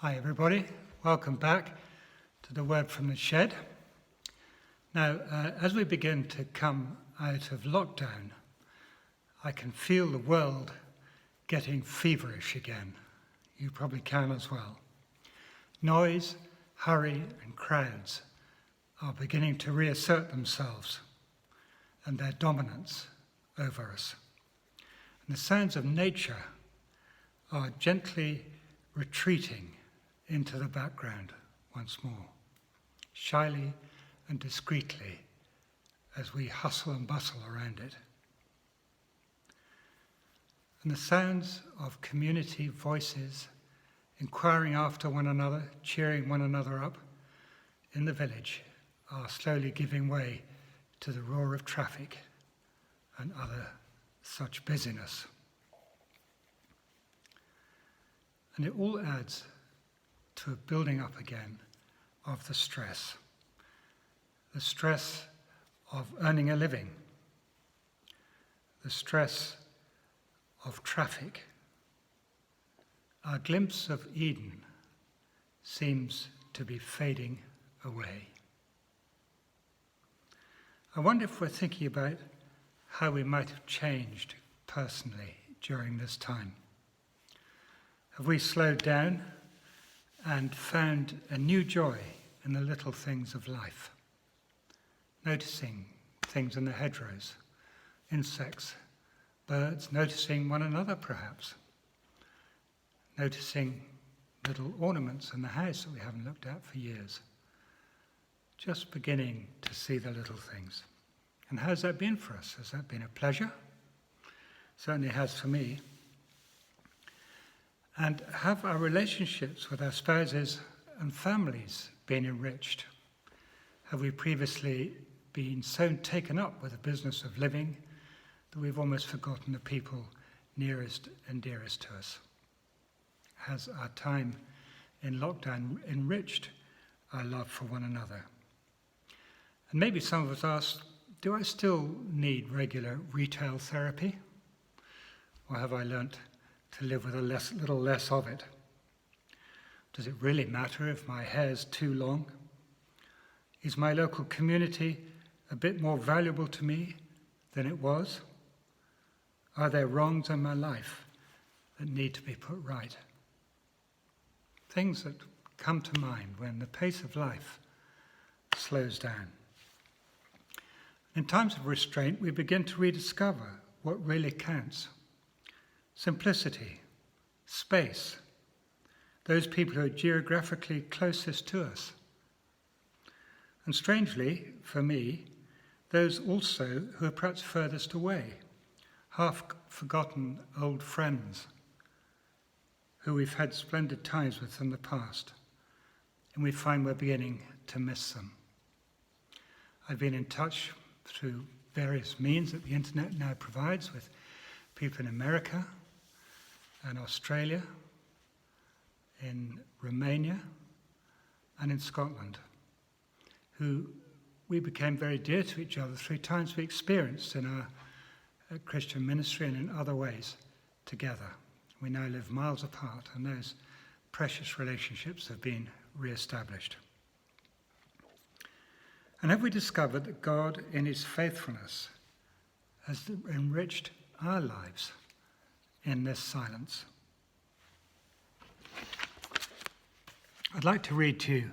Hi everybody, welcome back to the Word from the Shed. Now, as we begin to come out of lockdown, I can feel the world getting feverish again. You probably can as well. Noise, hurry and crowds are beginning to reassert themselves and their dominance over us. And the sounds of nature are gently retreating into the background once more, shyly and discreetly as we hustle and bustle around it. And the sounds of community voices inquiring after one another, cheering one another up in the village are slowly giving way to the roar of traffic and other such busyness. And it all adds to a building up again of the stress of earning a living, the stress of traffic. Our glimpse of Eden seems to be fading away. I wonder if we're thinking about how we might have changed personally during this time. Have we slowed down and found a new joy in the little things of life? Noticing things in the hedgerows, insects, birds, noticing one another perhaps. Noticing little ornaments in the house that we haven't looked at for years. Just beginning to see the little things. And how's that been for us? Has that been a pleasure? Certainly has for me. And have our relationships with our spouses and families been enriched? Have we previously been so taken up with the business of living that we've almost forgotten the people nearest and dearest to us? Has our time in lockdown enriched our love for one another? And maybe some of us ask, do I still need regular retail therapy? Or have I learnt to live with a little less of it? Does it really matter if my hair's too long? Is my local community a bit more valuable to me than it was? Are there wrongs in my life that need to be put right? Things that come to mind when the pace of life slows down. In times of restraint, we begin to rediscover what really counts. Simplicity, space, those people who are geographically closest to us. And strangely, for me, those also who are perhaps furthest away, half-forgotten old friends who we've had splendid times with in the past, and we find we're beginning to miss them. I've been in touch through various means that the internet now provides with people in America and Australia, in Romania and in Scotland, who we became very dear to each other through times we experienced in our Christian ministry and in other ways together. We now live miles apart, and those precious relationships have been re-established. And have we discovered that God, in his faithfulness, has enriched our lives in this silence? I'd like to read to you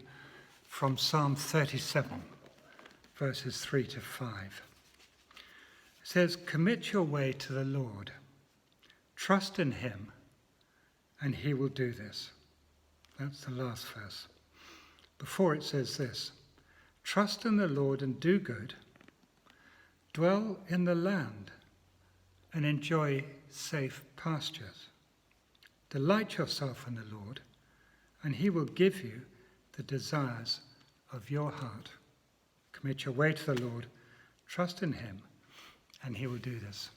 from Psalm 37, verses 3 to 5. It says, "Commit your way to the Lord. Trust in him, and he will do this." That's the last verse. Before it says this, "Trust in the Lord and do good. Dwell in the land and enjoy safe pastures. Delight yourself in the Lord, and he will give you the desires of your heart." Commit your way to the Lord, trust in him, and he will do this.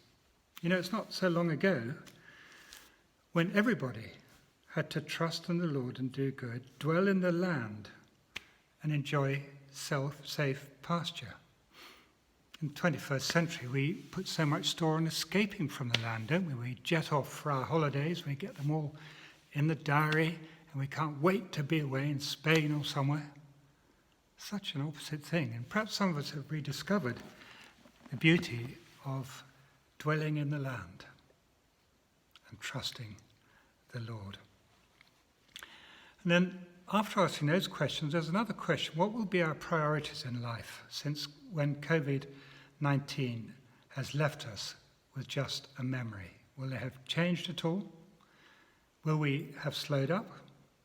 You know, it's not so long ago when everybody had to trust in the Lord and do good, dwell in the land, and enjoy safe pasture. In the 21st century, we put so much store on escaping from the land, don't we? We jet off for our holidays, we get them all in the diary, and we can't wait to be away in Spain or somewhere. Such an opposite thing. And perhaps some of us have rediscovered the beauty of dwelling in the land and trusting the Lord. And then after asking those questions, there's another question. What will be our priorities in life since when COVID-19 has left us with just a memory? Will they have changed at all? Will we have slowed up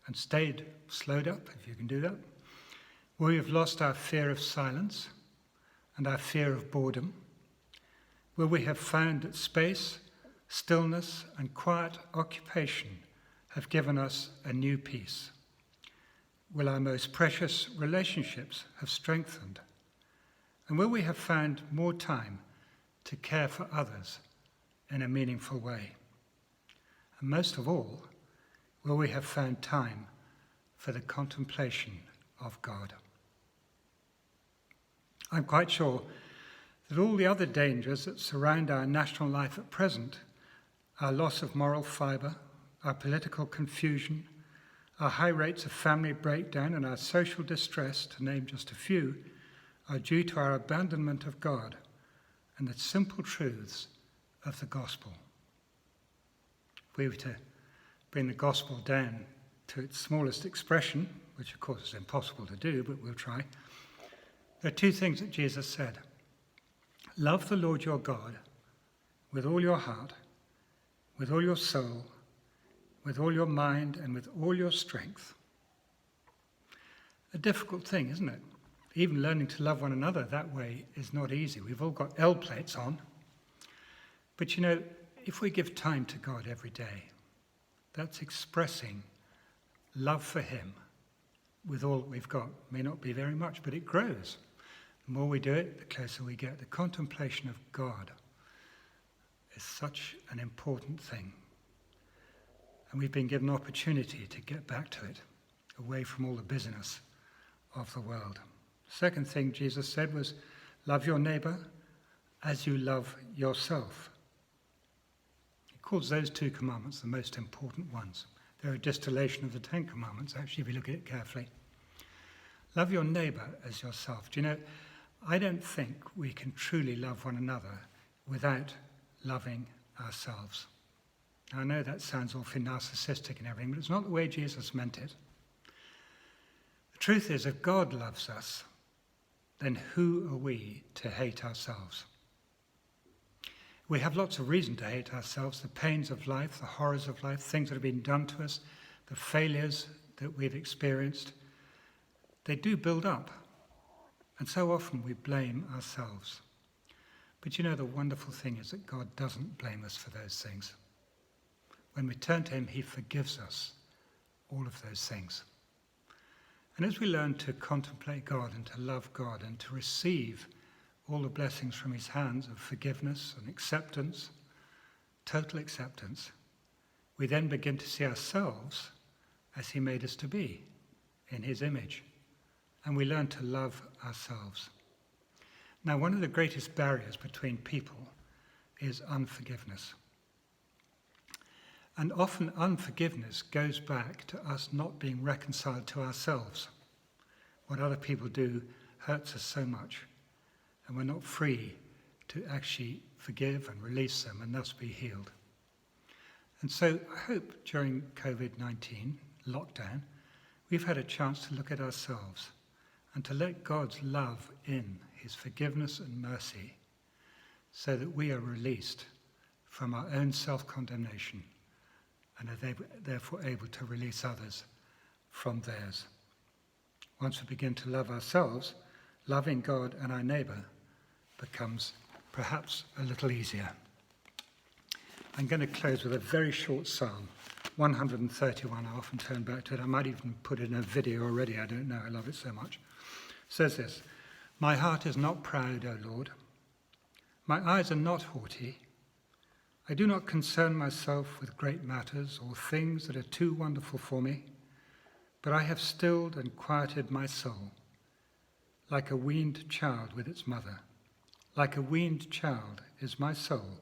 and stayed slowed up, if you can do that? Will we have lost our fear of silence and our fear of boredom? Will we have found that space, stillness, and quiet occupation have given us a new peace? Will our most precious relationships have strengthened? And will we have found more time to care for others in a meaningful way? And most of all, will we have found time for the contemplation of God? I'm quite sure that all the other dangers that surround our national life at present, our loss of moral fibre, our political confusion, our high rates of family breakdown and our social distress, to name just a few, are due to our abandonment of God and the simple truths of the gospel. If we were to bring the gospel down to its smallest expression, which of course is impossible to do, but we'll try, there are two things that Jesus said. Love the Lord your God with all your heart, with all your soul, with all your mind, and with all your strength. A difficult thing, isn't it? Even learning to love one another that way is not easy. We've all got L plates on. But you know, if we give time to God every day, that's expressing love for him with all that we've got. It may not be very much, but it grows. The more we do it, the closer we get. The contemplation of God is such an important thing. And we've been given opportunity to get back to it, away from all the busyness of the world. Second thing Jesus said was, love your neighbour as you love yourself. He calls those two commandments the most important ones. They're a distillation of the 10 commandments, actually, if you look at it carefully. Love your neighbour as yourself. Do you know, I don't think we can truly love one another without loving ourselves. Now, I know that sounds awfully narcissistic and everything, but it's not the way Jesus meant it. The truth is, if God loves us, then who are we to hate ourselves? We have lots of reason to hate ourselves, the pains of life, the horrors of life, things that have been done to us, the failures that we've experienced. They do build up, and so often we blame ourselves. But you know, the wonderful thing is that God doesn't blame us for those things. When we turn to him, he forgives us all of those things. And as we learn to contemplate God and to love God and to receive all the blessings from his hands of forgiveness and acceptance, total acceptance, we then begin to see ourselves as he made us to be, in his image. And we learn to love ourselves. Now, one of the greatest barriers between people is unforgiveness. And often unforgiveness goes back to us not being reconciled to ourselves. What other people do hurts us so much, and we're not free to actually forgive and release them and thus be healed. And so I hope during COVID-19 lockdown, we've had a chance to look at ourselves and to let God's love in, his forgiveness and mercy, so that we are released from our own self-condemnation and are therefore able to release others from theirs. Once we begin to love ourselves, loving God and our neighbour becomes perhaps a little easier. I'm going to close with a very short psalm, 131. I often turn back to it. I might even put it in a video already. I don't know. I love it so much. It says this, my heart is not proud, O Lord. My eyes are not haughty. I do not concern myself with great matters or things that are too wonderful for me, but I have stilled and quieted my soul, like a weaned child with its mother. Like a weaned child is my soul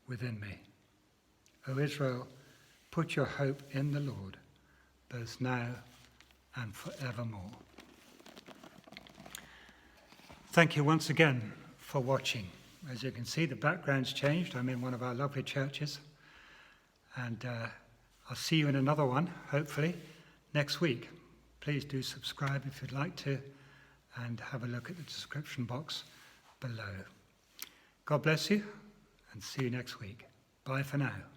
within me. O Israel, put your hope in the Lord, both now and forevermore. Thank you once again for watching. As you can see, the background's changed. I'm in one of our lovely churches. And I'll see you in another one, hopefully, next week. Please do subscribe if you'd like to, and have a look at the description box below. God bless you, and see you next week. Bye for now.